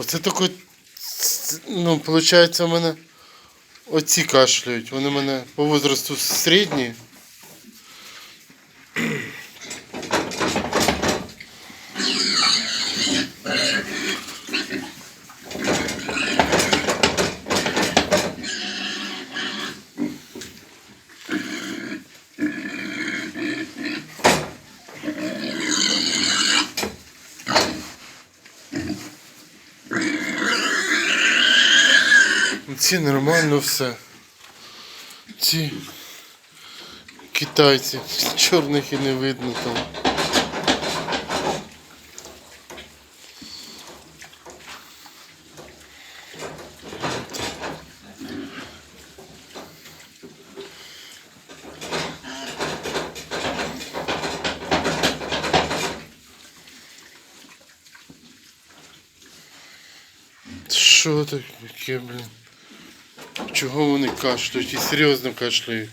Оце таке, ну, виходить, у мене оці кашляють. Вони у мене по возрасту середні. Ці нормально все. Ці китайці, чорних і не видно там. Що таке, блін? Чого вони кашляють? І серйозно кашляють.